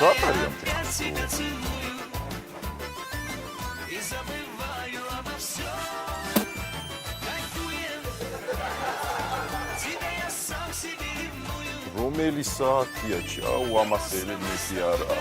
Сапария. Რომელი საათია? Ჩაუ, ამას ელემენტი არა.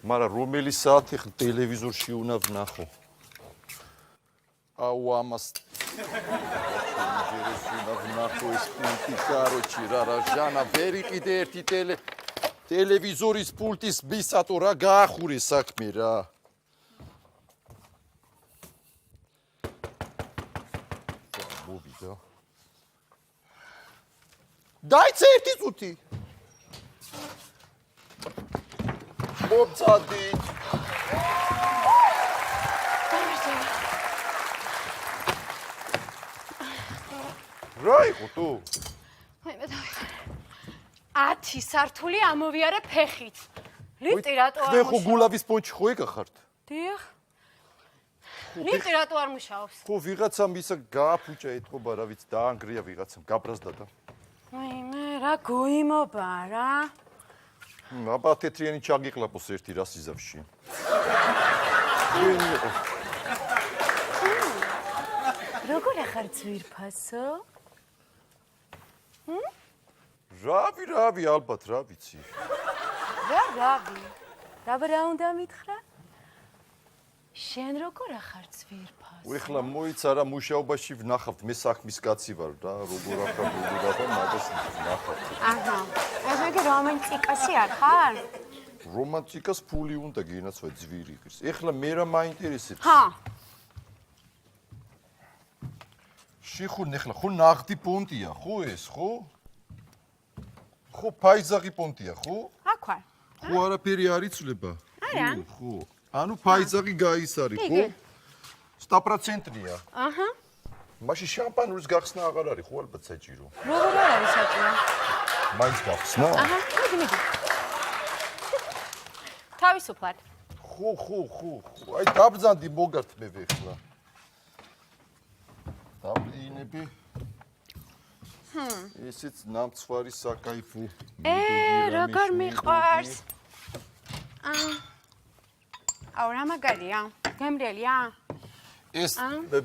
მაგრამ რომელი საათი ტელევიზორში უნდა ვნახო? აუ ამას უნდა ვნახო ეს პულტი, კაროჩი რა ჟანა, ვერ იყიდე ერთი ტელევიზორის პულტის ბისატო რა გაახურე საქმე რა. მოვიდა. დაიცე ერთი წუთი. მობცადი. რა იყო თუ? აი მე დავიხარე. 10 სართული ამოვიარე ფეხით. ლიფტი რატო არ მუშაობს? ხო გულავის პონჩი ხო ეკახართ? დიახ. ლიფტი რატო არ მუშაობს? ხო ვიღაცამ ისა გააფუჭა ეთქობა რა ვიცი დაანგრია ვიღაცამ გაბრაზდა და. აი მე რა გოიმობა რა. აბა თეთრიანი ჩაგიყლაპოს ერთი რა სიზავში. როგორ ახარ ძვირფასო? რავი, ალბათ რა ვიცი. რავი. რა უნდა მითხრა? შენ როგორ ახარ ძვირფასო? ეხლა მოიცა რა მუშაობაში ვნახავთ, მე საქმის კაცი ვარ და როგორ ახარ და მაგას ვნახავთ. აჰა. ეს იგი რომანტიკასი არ ხარ? რომანტიკას ფული უნდა გინაცვა ძვირი ღირს. ეხლა მე რა მაინტერესებს? ჰა. შეხუნ ეხლა ხო ნახტი პონტია, ხო ეს, ხო? ხო ფაიზაღი პონტია, ხო? აქ ვარ. ხო არაფერი არ იცვლება. არა. ხო. ანუ ფაიზაღი გაისარი, ხო? 100%-ია. აჰა. მაშინ შამპანურის გახსნა აღარ არის, ხო ალბათ საჭირო. როგორ არ არის საჭირო? მაინც გახსნა? აჰა, მიდი. თავისუფლად. ხო. აი დაბრძანდი მოგართ მე ვეხლა. დავლიინები. ესეც ნამცვარი საკაიფო. როგორ მიყვარს? აუ რა მაგარია? გემრიელია? ეს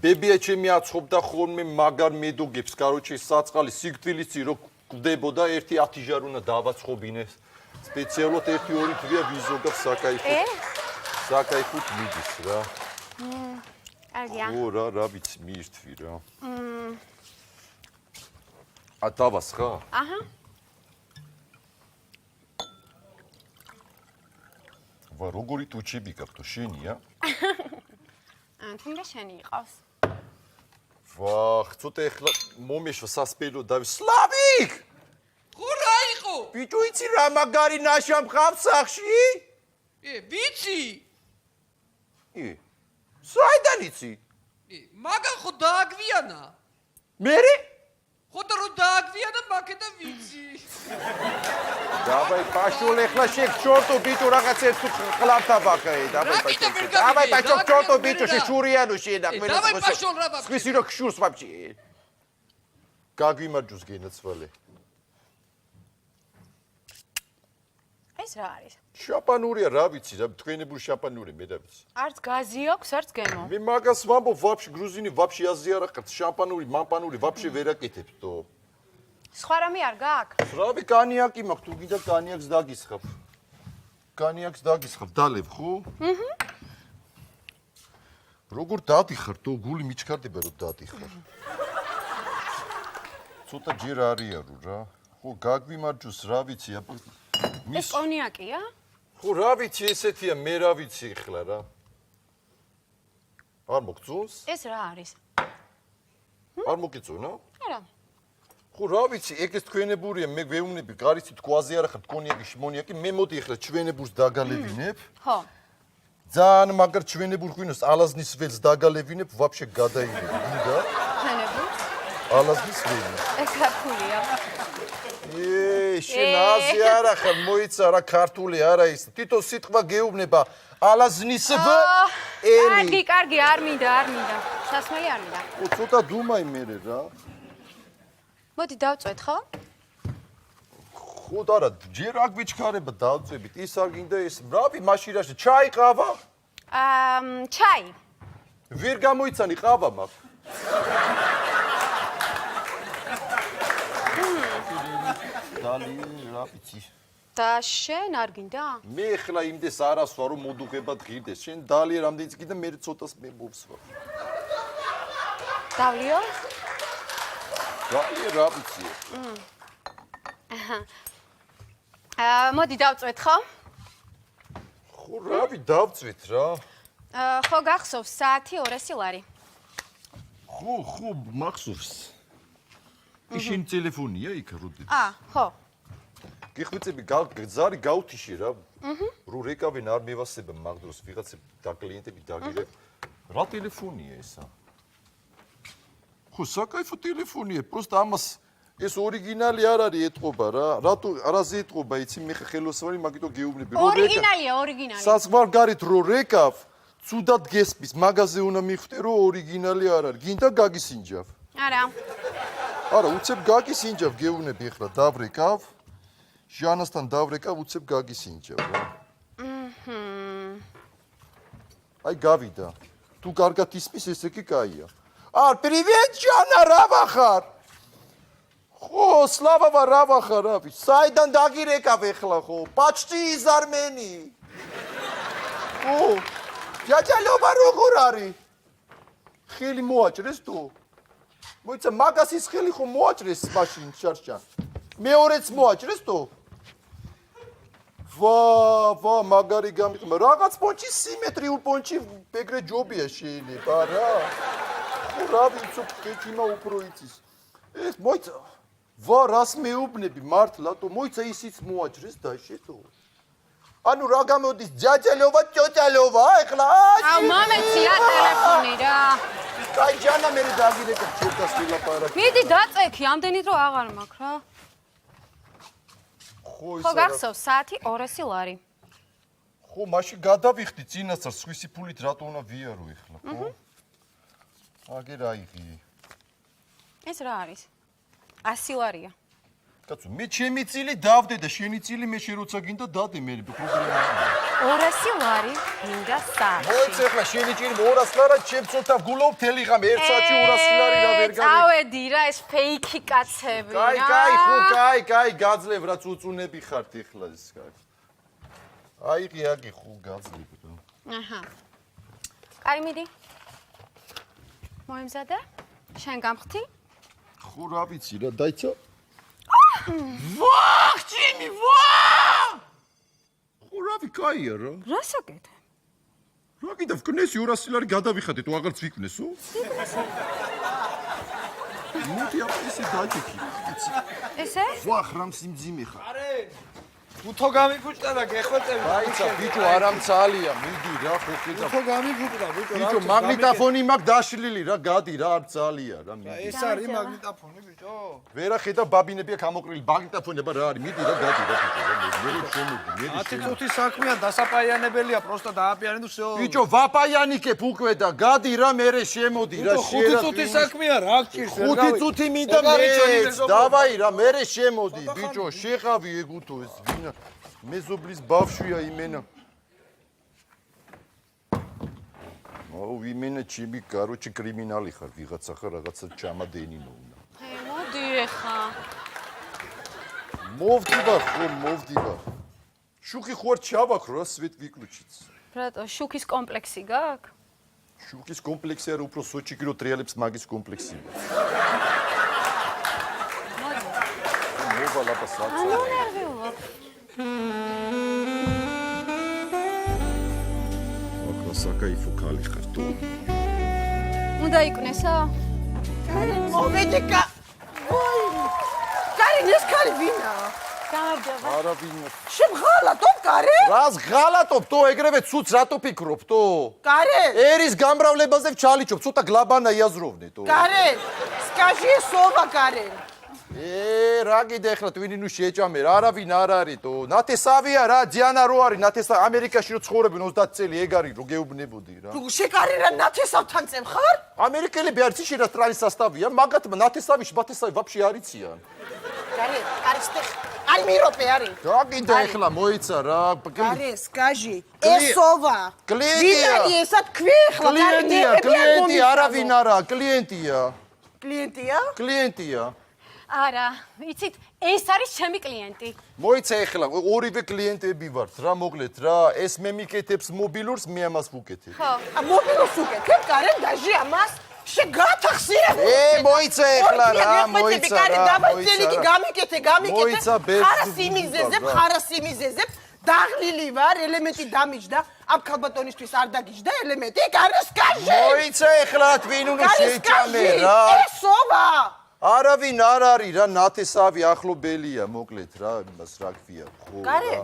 ბებია ჩემი აცხობდა ხოლმე მაგარ მედოგებს, კაროჩე საწყალი სიგრძილიც რო გდებოდა ერთი 10 ჟარ უნდა დავაცხობინეს. სპეციალურად 1-2 თვია ვიზოგავ საკაიფოთ მიდის რა. კარგია. ო რა ვიცი მიირთვი რა. დავასხა? აჰა. ვა როგორი ტუჩები გაქვთ შენია? თუნდა შენი იყავს. ვახ, ცოტა ეხლა მომეშვა სასპელო დავი. სლავიკ! ხო რა იყო? ბიჭო იცი რა მაგარი ნაშა მყავს სახში? ვიცი. საიდან იცი? მაგან ხო დააგვიანა? მერე? ხო და რო დააგვიანა მაგედა ვიცი. დავაი პაშულ ეხლა შეგჩორტო ბიჭო რაღაც ერთ ხლავთა ბახე. დავაი პაშულ ჩორტო ბიჭო შეშურიანო შენა ყველა. დავაი პაშულ რა ბახე. სხვისი რო ხშურს ვაფჭი. გაგვიმარჯოს გენაცვალე. ეს რა არის? შაპანურია რა ვიცი რა თქვენებურ შაპანური მე და ვიცი. არც გაზი აქვს, არც გემო. მე მაგას ვამბობ ვაფშე გრუზინი ვაფშე აზია რა ხარ შამპანური მამპანური ვაფშე ვერ აკეთებ თო. სხვა რამე არ გაქვს? რავი კანიაკი მაქვს თუ გინდა კანიაკს დაგისხავ. კანიაკს დაგისხავ დალევ ხო? როგორ დადიხარ თო გული მიჩქარდება რომ დადიხარ. ცოტა ჯერ არიარო რა. ხო გაგვიმარჯოს რა ვიცი ეს კონიაკია? ხო რა ვიცი ესეთია მე რა ვიცი ახლა რა. არ მოგწონს? ეს რა არის? არ მოგიწონა? არა. ხო რა ვიცი ეგ ეს თქვენებურია მე ვეუბნები გარიცით კვაზი არა ხარ კონიაკი შმონიაკი მე მოდი ახლა ჩვენებურს დაგალევინებ. ხო. ძალიან მაგარ ჩვენებურ ღვინოს ალაზნის ველს დაგალევინებ ვაფშე გადაიღებ. გინდა? ჩვენებურს? ალაზნის ველი. ეს რა ფულია? შენ აზი არა ხარ, მოიცა რა ქართული არა ის. თვითონ სიტყვა გეუბნება ალაზნისებ ელი. კარგი, არ მინდა. სასმელი არ მინდა. ცოტა დუმაი მერე რა. მოდი დავწვეთ, ხო? ხო და რა, ჯერ აქ ვიჩქარება დავწვებით. ის არ გინდა ეს. რავი, მაშინ რა ჩაი ყავა? ჩაი. ვერ გამოიცანი ყავა მაქვს. დალი რა ვიცი. და შენ არ გინდა? მე ხლა იმდეს არას ვარ რომ მოდუღება ღირდეს. შენ დალი რამდენიც კიდე მე ცოტას მებობს ვარ. დავლიო? დალი რა ვიცი. მოდი დავწვეთ, ხო? ხო, რავი, დავწვით რა. ხო გახსოვს საათი 200 ლარი. ხო, მახსოვს. ისინი ტელეფონია იქ როდი. ხო. გიხვიწები ზარი გაუთიში რა. რო რეკავენ არ მევასება მაგ დროს ვიღაცა და კლიენტები დაგირებ. რა ტელეფონია ესა? ხო, საკაიფო ტელეფონია, პროსტა ამას ეს ორიგინალი არ არის ეთყობა რა. რატო არაზე ეთყობა, იცი მე ხელოსვარი მაგითო გეუბნები. ორიგინალია. საზღვარგარეთ რო რეკავ, ცუდად გესპის, მაგაზე უნდა მიხვდე რომ ორიგინალი არ არის. გინდა გაგისინჯავ. არა, უცებ გაგისინჯავ, გეუბნები ახლა დავრეკავ. ჟანასთან დავრეკავ, უცებ გაგისინჯავ რა. აი გავიდა. თუ კარგად ისმის, ესე კი კაია. Привет, Жанна, რა ვახარ? ხო, სლავა რა ვახარ, რავი. საიდან დაგირეკავ ახლა ხო? Почти из Армении. ხო. ჯაჯალობა როგორ არის? ხელი მოაჭრეს თუ? მოიცა მაგასის ხელი ხო მოაჭრეს მაშინ შარშან. მეორეც მოაჭრეს თუ? ვა, მაგარი გამიყმა. რაღაც პონჩი სიმეტრიულ პონჩი ეგრე ჯობია შეიძლება რა. ხო, რა ვიცი, კეთიმა უფრო იცის. ეს მოიცა. ვა, რას მეუბნები მართლა თუ? მოიცა ისიც მოაჭრეს დაიშე თუ? ანუ რა გამოდის ჯაჯალობა, ჭოჭალობა, ეხლა? მომეცია ტელეფონი რა. კაი, ჯანა მე დაგირეკე ჩერტას ვილაპარაკე. მიდი დაწექი, ამდენით რომ აღარ მაქვს რა. ხო გახსოვს საათი 200 ლარი. ხო, მაშინ გადავიხდი წინასწარ სხვისი ფულით რატო უნდა ვიარო ეხლა, ხო? აგერ აიღი. ეს რა არის? 100 ლარია. კაცო, მე ჩემი წილი დავდე და შენი წილი მე შენ როცა გინდა დადე მე პრობლემა არა. 200 ლარი მინდა საათი. მოიცა ახლა შენი წილი 200 ლარი, ჩემ ცოტა გულობ თელი ღამე 1 საათში 200 ლარი რა ვერ გავი. წავედი რა ეს ფეიქი კაცები რა. კაი, გაძლევ რა წუწუნები ხართ ახლა ეს კაცი. აიღი ხო გაძლევ რა. აჰა. კაი მიდი. მოემზადე? შენ გამხთი? ხო რა ვიცი რა, დაიცა? ვახ, ჯიმი, ვახ! ხო რავი, კაია რა. რა საკეთე? რა კიდევ ვკნესი 200 ლარი გადავიხადე, თუ აღარც ვიკნესო? მოდი აპესი დაჭიქი. ესე? ვახ, რამ სიმძიმე ხარ. არე! უთო გამიფუჭდა და გეხვეწები. დაიცა, ბიჭო, არამცალია, მიდი რა, ხო კიდევ. უთო გამიფუჭდა, ბიჭო, მაგნიტაფონი მაქვს დაშლილი რა, გადი რა, არ ძალია რა, მიდი. ეს არის მაგნიტაფონი, ბიჭო. ვერა ხედავ ბაბინებია გამოყრილი, მაგნიტაფონი რა არის, მიდი რა, გადი რა, ბიჭო, მე შემოდი, მე 10 წუთი საქმეა, დასაპაიანებელია, პროსტა დააპიანე თუ всё. ბიჭო, ვაპაიანიკებ უკვე და გადი რა, მე შემოდი რა, შერა. 5 წუთი საქმეა, რა გჭირს, ვერ 5 წუთი მინდა მე. დავაი რა, მე შემოდი, ბიჭო, შეყავი ეგ უთო ეს ვინა მეზობლის ბავშვია იმენა. აუ, იმენა ჩემი, კაროჩი კრიმინალი ხარ, ვიღაცა ხარ, რაღაცა ჩამადენინო უნდა. მოდი ეხა. მოვდივარ. შუქი ხوار ჩავაქრო რა, სვეტ ვიკლუჩიც. რატო, შუქის კომპლექსი გაქვს? შუქის კომპლექსი არა, უფრო სოჭი კილო ტრიალებს მაგის კომპლექსი. მოდი. მოვალაპა საცა. ნერვიულობ. საკაიფო ქალი ხარ თუ? უნდა იქნესო? მოვედიკა. კარინ ეს ქალი ვინაა? გამარჯობა. არა ვინო. შემღალატობ კარე? რას ღალატობ თო ეგრევე ცუც რატო ფიქრობ თო? კარე? ერის გამრავლებაზე ვჩალიჩობ, ცოტა გლაბანა იაზროვნე თო. კარე? Скажи слово, Карен. რა კიდე ახლა twini ნუ შეჭამე რა არავინ არ არის თო ნათესავია რა ძიანა რო არის ნათესა ამერიკაში რო ცხოვრობენ 30 წელი ეგ არის რო გეუბნებოდი რა შეკარი რა ნათესავთან წემ ხარ? ამერიკელები არის შეიძლება სტრალის სასტავია მაგათმა ნათესავიში ბათესავი ვაფშე არიციან გარე, არ მიროპე არის. რა კიდე ახლა მოიცა რა გარე, სკაჟი, ესოვა. კლიენტია. ვინ ესა თქვი ახლა? კლიენტია, არავინ არა, კლიენტია. კლიენტია? არა, იცით, ეს არის ჩემი კლიენტი. მოიცა ახლა ორივე კლიენტები ვართ რა მოგლეთ რა ეს მე მიკეთებს მობილურს მე ამას ვუკეთებ ხო. მობილურს უკეთებ, გარე, დაჟე ამას. შეგათახსირებ. მოიცა ახლა რა, მოიცა რა. დავაი წელიკი გამიკეთე. მოიცა ბეს. ხარას იმიზეზებ. დაღლილი ვარ, ელემენტი დამიჯდა. ამ ქალბატონისთვის არ დაგიჯდა ელემენტი, გარე სკაჟი. მოიცა ახლა twin უნდა შეჭამე რა. ესოვა. არავინ არ არის რა ნათესავი ახლობელია მოკლედ რა იმას რა ქვია ხო გარე.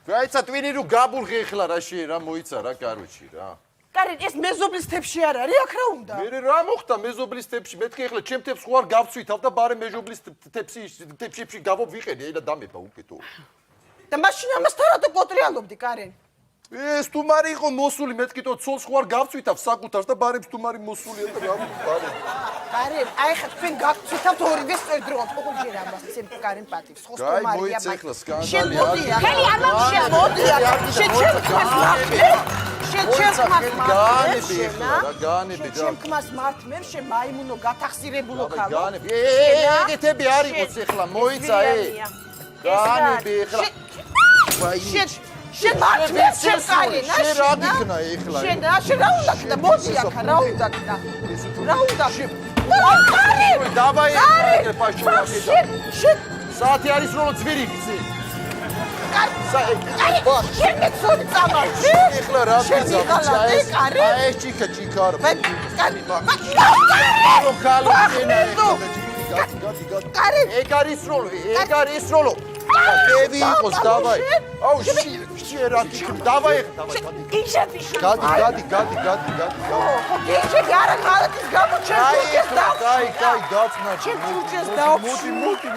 გაიცა twin რო გაბურღე ახლა რა შე რა მოიცა რა კაროჩი რა. გარე, ეს მეზობლის თებში არ არის, აქ რა უნდა? მე რა მოხდა მეზობლის თებში მეთქი ახლა ჩემ თებს ხო არ გავცვითავ და ბარე მეზობლის თებში გავობ ვიყენე ელა დამება უკეთო და მაშინ ამასთან რატო კოტრიალობდი, კარენ? ეს თუმარი იყო მოსული მეთქითო ცოლს ხო არ გავცვითავ საკუთარს და ბარებს თუმარი მოსულია და რა ბარე კარენ, აი ხა თქვენ გაგცვითავთ ორივე სწორდროულად, ყოველჯერ ამას ისე კარენ პატივს, ხო სტომარია მოიცა ახლა სკანდალი არის. ხელი არ მომშია. შეჩემქმას მართმევ, მაიმუნო გათახსირებულო ხალო. ეგეთები არ იყოს ახლა მოიცა განები ახლა მართმევ, კარენ, რა გიქნა ახლა შენ რა უნდა და მოდი ახლა რა უნდა და დავაი საათი არის რომ ძვირი გიცი ეხლა რა გიზავ ეს ჭიქა ეგ არის როლო კევი იყოს დავაი აუ შეერა დავაი იჟები გადი გიჟები არა ხალხის გამოჩენს დაცნა ჩუჩეს დაუშვი მოდი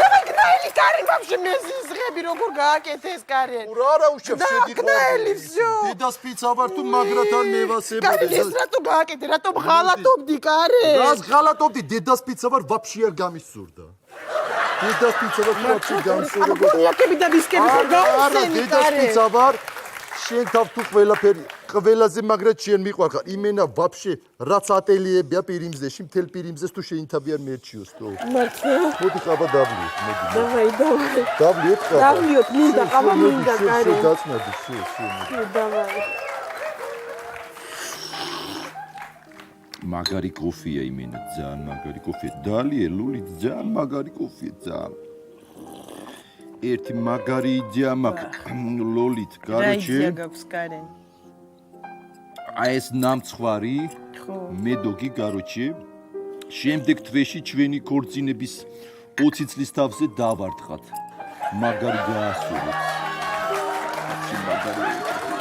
давай გნაილი კარი ვაფშე მეზიზღები როგორ გააკეთეს კარი რა უშევ შედი გნაილი всё დედას პიცა ვარ თუ მაგრათან მევასებოდი კარი ეს რატო გააკეთე რატო ღალატობდი კარი რას ღალატობდი დედას პიცა ვარ ვაფშე არ გამისურდა დედას პიცა ვარ ვაფშე გამისურდა ნიაკები და დისკები გავსენი დედას პიცა ვარ შენ თავ თუ ყველაზე მაგრად შენ მიყვარხარ იმენა ვაფშე რაც ატელიებია პირიმზეში მთელ პირიმზეს თუ შეინთავიან მერჩიოს თო მართლა მოდი ყაბა დავლიოთ მოდი დავაი დავლიოთ ყაბა დავლიოთ მინდა ყაბა მინდა კარი დაცნადი შე დავაი მაგარი კოფეა იმენა ძალიან მაგარი კოფეა დალიე ლული ძალიან მაგარი კოფეა ძალიან ერთი მაგარი იდეა მაქვს ლოლით კაროჩე გაქვს კარენ აი ეს ნამცხვარი მედოგი კაროჩე შემდეგ თვეში ჩვენი ქორწინების 20 წლის თავზე დავარტყათ მაგარი გაასურვეთ მაგარი